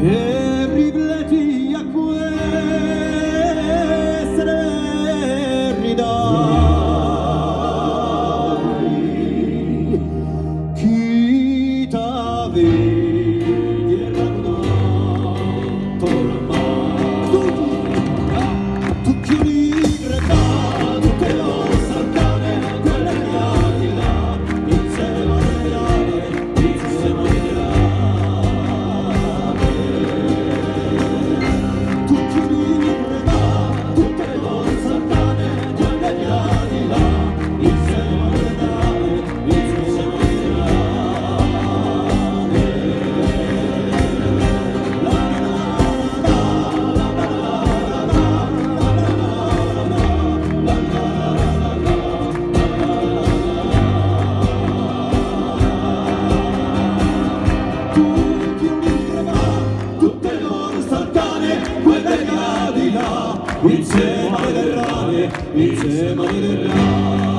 e rifletti a queste ridai chi t'avevi raccontato ormai tu chiudi tutte le saltane quelle che al di là insieme alle rane insieme alle rane tu chiudi tutte le saltane quelle che al di là insieme alle rane insieme alle tutte le loro saltane, quelle che al di là, insieme alle rane, insieme alle rane.